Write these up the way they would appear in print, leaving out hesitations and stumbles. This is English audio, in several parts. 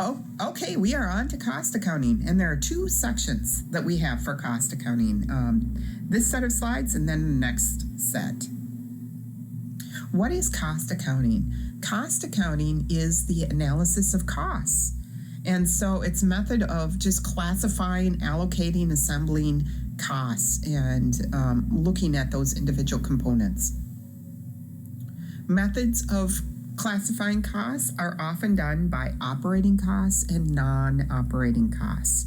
Oh, okay, we are on to cost accounting, and there are two sections that we have for cost accounting. This set of slides and then the next set. What is cost accounting? Cost accounting is the analysis of costs. And so it's a method of just classifying, allocating, assembling costs, and looking at those individual components. Methods of classifying costs are often done by operating costs and non-operating costs.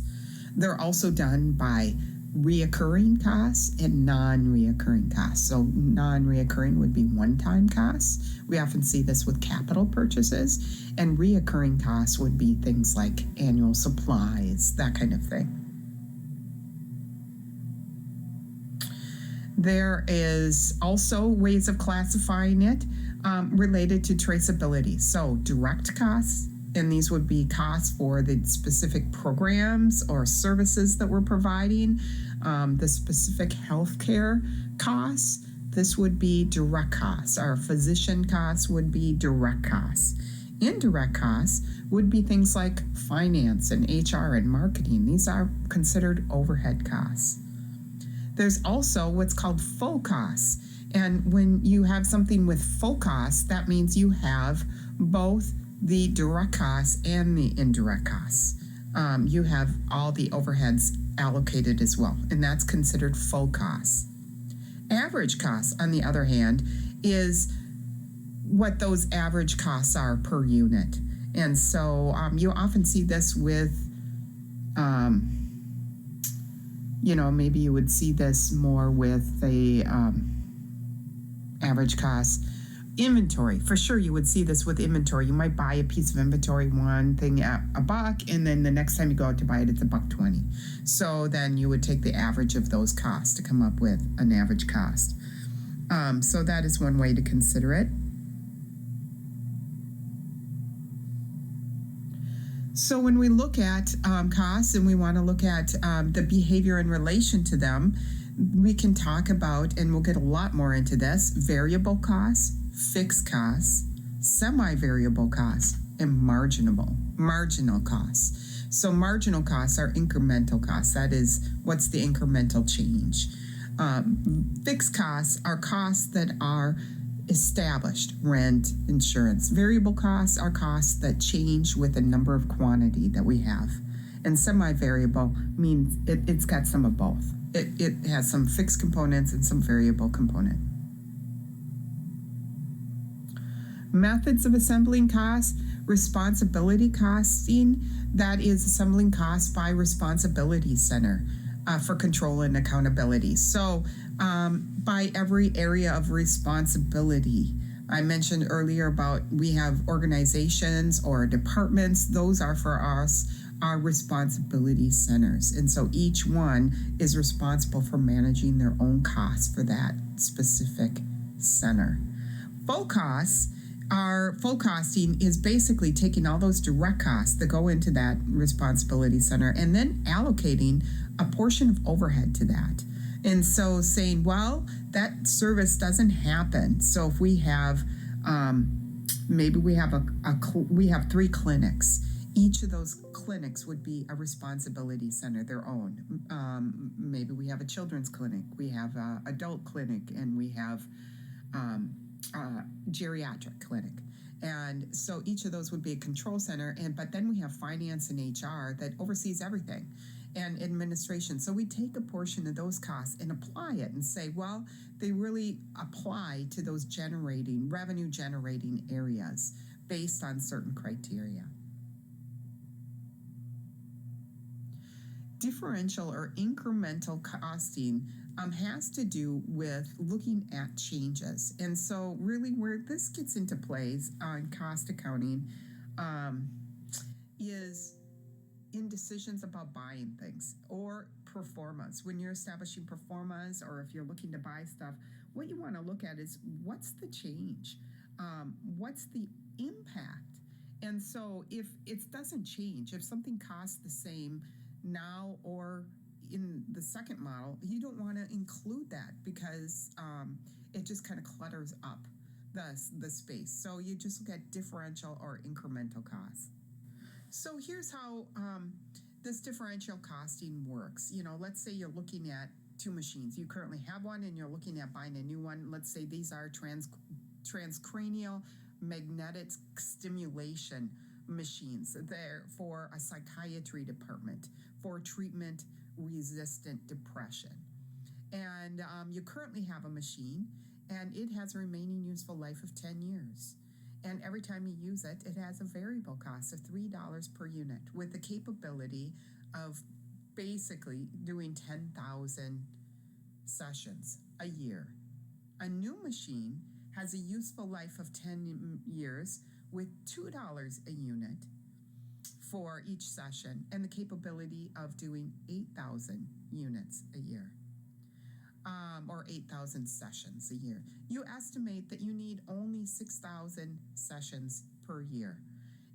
They're also done by reoccurring costs and non-reoccurring costs. So non-reoccurring would be one-time costs. We often see this with capital purchases, and reoccurring costs would be things like annual supplies, that kind of thing. There is also ways of classifying it related to traceability. So direct costs, and these would be costs for the specific programs or services that we're providing. The specific healthcare costs, this would be direct costs. Our physician costs would be direct costs. Indirect costs would be things like finance and HR and marketing. These are considered overhead costs. There's also what's called full costs. And when you have something with full costs, that means you have both the direct costs and the indirect costs. You have all the overheads allocated as well, and that's considered full costs. Average costs, on the other hand, is what those average costs are per unit. And so you often see this with, maybe you would see this more with the average cost. Inventory, for sure you would see this with inventory. You might buy a piece of inventory, one thing at $1, and then the next time you go out to buy it, it's $1.20. So then you would take the average of those costs to come up with an average cost. So that is one way to consider it. So when we look at costs and we want to look at the behavior in relation to them, we can talk about, and we'll get a lot more into this, variable costs, fixed costs, semi-variable costs, and marginal costs. So marginal costs are incremental costs. That is, what's the incremental change? Fixed costs are costs that are established, rent, insurance. Variable costs are costs that change with the number of quantity that we have. And semi-variable means it's got some of both. It has some fixed components and some variable component. Methods of assembling costs, responsibility costing, that is assembling costs by responsibility center for control and accountability. So by every area of responsibility, I mentioned earlier about we have organizations or departments. Those are for us our responsibility centers. And so each one is responsible for managing their own costs for that specific center. Full costing is basically taking all those direct costs that go into that responsibility center and then allocating a portion of overhead to that. And so saying, well, that service doesn't happen. So if we have, maybe we have we have 3 clinics. Each of those clinics would be a responsibility center, their own. Maybe we have a children's clinic, we have an adult clinic, and we have geriatric clinic. And so each of those would be a control center, but then we have finance and HR that oversees everything, and administration. So we take a portion of those costs and apply it and say, well, they really apply to those revenue generating areas based on certain criteria. Differential or incremental costing has to do with looking at changes. And so really where this gets into plays on cost accounting is in decisions about buying things or performance. When you're establishing performance, or if you're looking to buy stuff, what you want to look at is what's the change? What's the impact? And so if it doesn't change, if something costs the same now or in the second model, you don't want to include that because it just kind of clutters up the space. So you just look at differential or incremental costs. So here's how this differential costing works. Let's say you're looking at two machines. You currently have one and you're looking at buying a new one. Let's say these are transcranial magnetic stimulation machines. They're for a psychiatry department for treatment resistant depression. And you currently have a machine and it has a remaining useful life of 10 years. And every time you use it, it has a variable cost of $3 per unit with the capability of basically doing 10,000 sessions a year. A new machine has a useful life of 10 years with $2 a unit for each session and the capability of doing 8,000 units a year. Or 8,000 sessions a year. You estimate that you need only 6,000 sessions per year,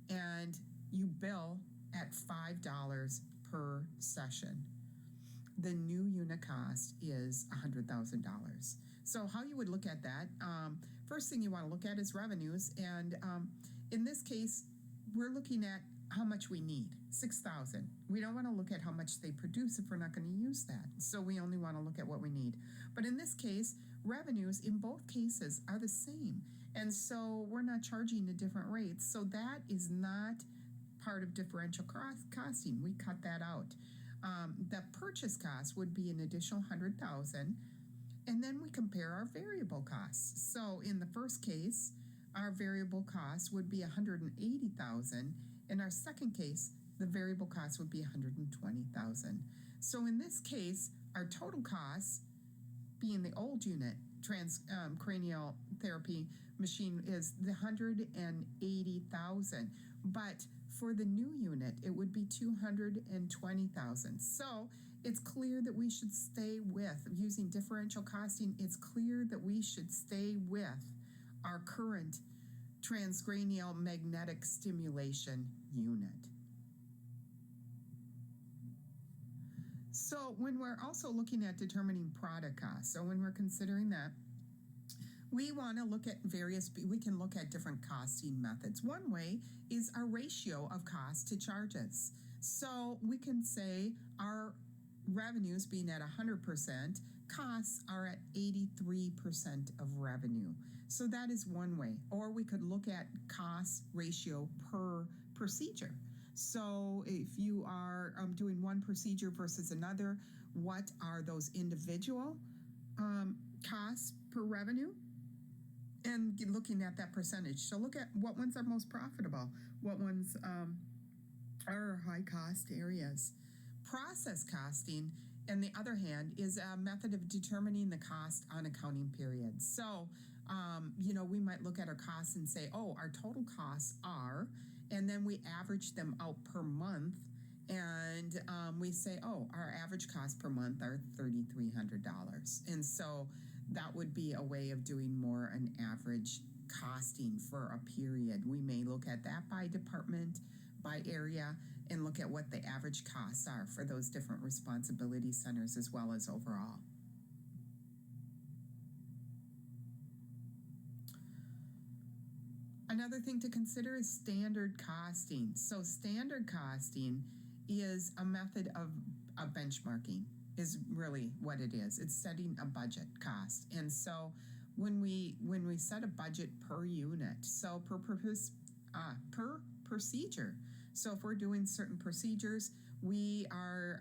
and you bill at $5 per session. The new unit cost is $100,000. So how you would look at that, first thing you want to look at is revenues, and in this case, we're looking at how much we need, 6,000. We don't want to look at how much they produce if we're not going to use that. So we only want to look at what we need. But in this case, revenues in both cases are the same. And so we're not charging at different rates. So that is not part of differential costing. We cut that out. The purchase cost would be an additional $100,000. And then we compare our variable costs. So in the first case, our variable cost would be $180,000. In our second case, the variable cost would be $120,000. So in this case, our total cost, being the old unit, transcranial therapy machine, is the $180,000. But for the new unit, it would be $220,000. So it's clear that we should stay with, using differential costing, it's clear that we should stay with our current transcranial magnetic stimulation unit. So when we're also looking at determining product cost, so when we're considering that, we want to look at we can look at different costing methods. One way is our ratio of cost to charges. So we can say our revenues being at 100%, costs are at 83% of revenue. So that is one way. Or we could look at cost ratio per procedure. So if you are doing one procedure versus another, what are those individual costs per revenue? And looking at that percentage. So look at what ones are most profitable, what ones are high cost areas. Process costing, on the other hand, is a method of determining the cost on accounting periods. So, we might look at our costs and say, oh, our total costs are, and then we average them out per month. And we say, oh, our average cost per month are $3,300. And so that would be a way of doing more an average costing for a period. We may look at that by department, by area, and look at what the average costs are for those different responsibility centers as well as overall. Another thing to consider is standard costing. So standard costing is a method of benchmarking, is really what it is. It's setting a budget cost. And so when we set a budget per unit, so per procedure. So if we're doing certain procedures, we are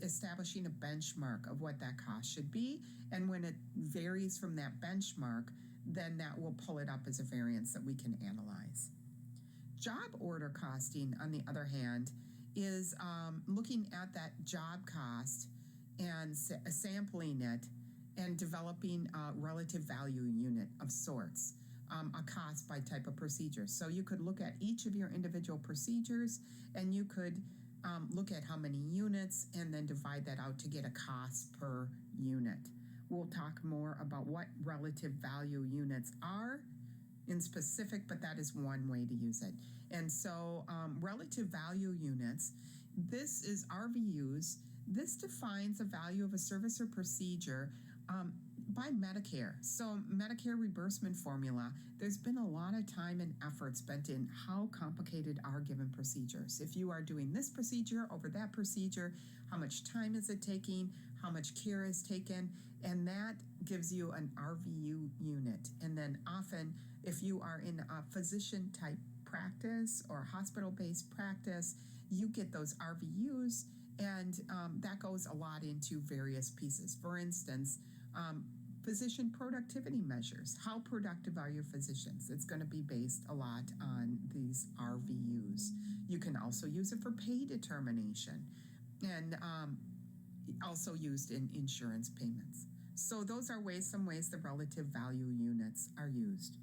establishing a benchmark of what that cost should be. And when it varies from that benchmark, then that will pull it up as a variance that we can analyze. Job order costing, on the other hand, is looking at that job cost and sampling it and developing a relative value unit of sorts. A cost by type of procedure. So you could look at each of your individual procedures and you could look at how many units and then divide that out to get a cost per unit. We'll talk more about what relative value units are in specific, but that is one way to use it. And so relative value units, this is RVUs. This defines the value of a service or procedure by Medicare. So, Medicare reimbursement formula, there's been a lot of time and effort spent in how complicated are given procedures. If you are doing this procedure over that procedure, how much time is it taking, how much care is taken, and that gives you an RVU unit. And then often, if you are in a physician type practice or hospital based practice, you get those RVUs, and that goes a lot into various pieces. For instance, physician productivity measures. How productive are your physicians? It's going to be based a lot on these RVUs. You can also use it for pay determination, and also used in insurance payments. So those are some ways the relative value units are used.